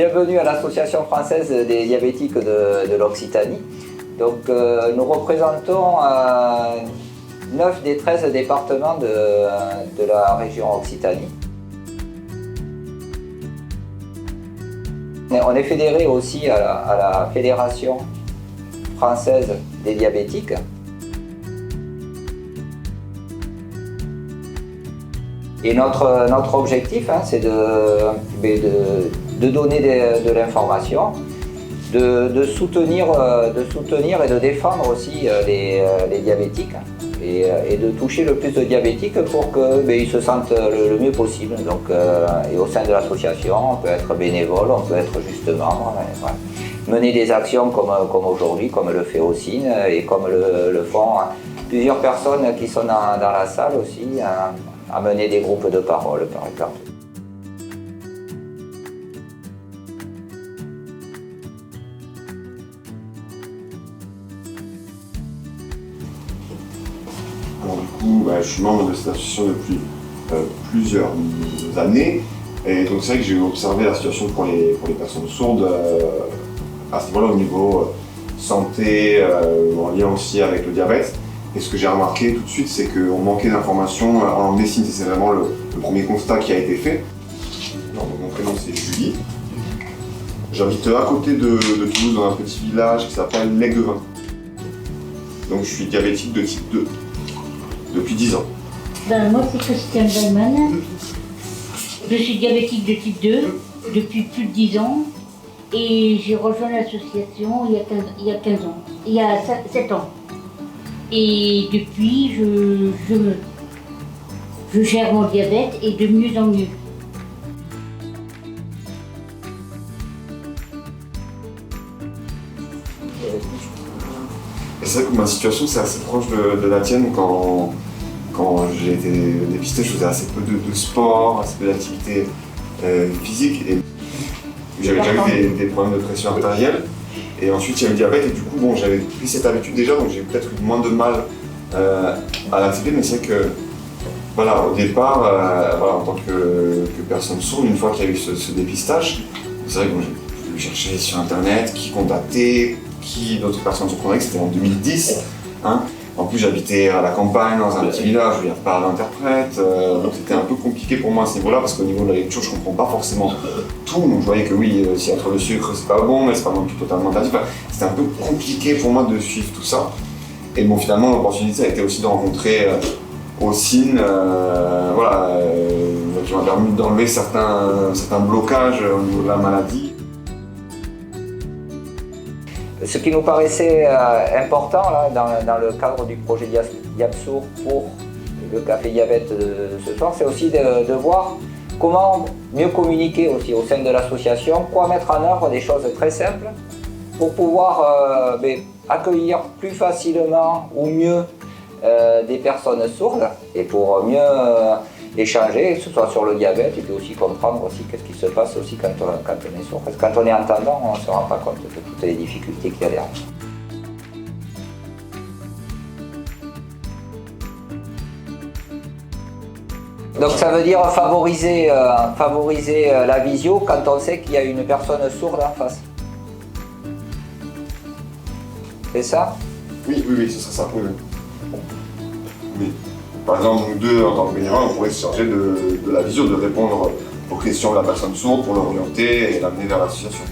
Bienvenue à l'Association française des diabétiques de l'Occitanie. Donc, nous représentons 9 des 13 départements de la région Occitanie. On est fédéré aussi à la Fédération française des diabétiques. Et notre objectif, c'est de donner de l'information, de soutenir et de défendre aussi les diabétiques et de toucher le plus de diabétiques pour qu'ils se sentent le mieux possible. Donc, et au sein de l'association, on peut être bénévole, on peut être juste membre. Voilà. Mener des actions comme aujourd'hui, comme le fait Ocine et comme le font plusieurs personnes qui sont dans la salle aussi, à mener des groupes de parole par exemple. Alors, du coup, je suis membre de cette association depuis plusieurs années. Et donc c'est vrai que j'ai observé la situation pour les personnes sourdes à ce niveau-là au niveau santé, en lien aussi avec le diabète. Et ce que j'ai remarqué tout de suite, c'est qu'on manquait d'informations en langue des signes. C'est vraiment le premier constat qui a été fait. Alors, mon prénom c'est Julie. J'habite à côté de Toulouse dans un petit village qui s'appelle L'Aiguevin. Donc je suis diabétique de type 2 depuis 10 ans. Moi c'est Christiane Weinmann. Je suis diabétique de type 2 depuis plus de 10 ans et j'ai rejoint l'association il y a 15 ans, il y a 7 ans. Et depuis, je gère mon diabète et de mieux en mieux. Et c'est vrai que ma situation c'est assez proche de la tienne. Quand j'ai été dépisté, je faisais assez peu de sport, assez peu d'activité physique. Et j'avais déjà eu des problèmes de pression artérielle. Et ensuite il y a eu le diabète et du coup j'avais pris cette habitude déjà, donc j'ai peut-être eu moins de mal à l'accepter, mais c'est vrai que au départ, en tant que personne sourde, une fois qu'il y a eu ce dépistage, c'est vrai que j'ai pu chercher sur internet qui contacter, qui d'autres personnes se contactaient, c'était en 2010. En plus j'habitais à la campagne, dans un petit village où il n'y a pas d'interprète, donc c'était un peu compliqué pour moi à ce niveau-là, parce qu'au niveau de la lecture je ne comprends pas forcément tout, donc je voyais que oui, s'il y a trop de sucre c'est pas bon, mais c'est pas non plus totalement interdit. C'était un peu compliqué pour moi de suivre tout ça. Et finalement l'opportunité a été aussi de rencontrer Ocine, qui m'a permis d'enlever certains blocages au niveau de la maladie. Ce qui nous paraissait important là, dans le cadre du projet Diabsourd pour le café diabète de ce soir, c'est aussi de voir comment mieux communiquer aussi au sein de l'association, quoi mettre en œuvre des choses très simples pour pouvoir accueillir plus facilement ou mieux des personnes sourdes et pour mieux échanger, que ce soit sur le diabète et puis aussi comprendre aussi qu'est-ce qui se passe aussi quand on est sourd. Parce que quand on est entendant, on ne se rend pas compte de toutes les difficultés qu'il y a derrière. Donc ça veut dire favoriser la visio quand on sait qu'il y a une personne sourde en face. C'est ça? Oui, ce serait ça. Oui. Par exemple, nous deux, en tant que bénévoles, on pourrait se charger de la visio, de répondre aux questions de la personne sourde pour l'orienter et l'amener vers l'association.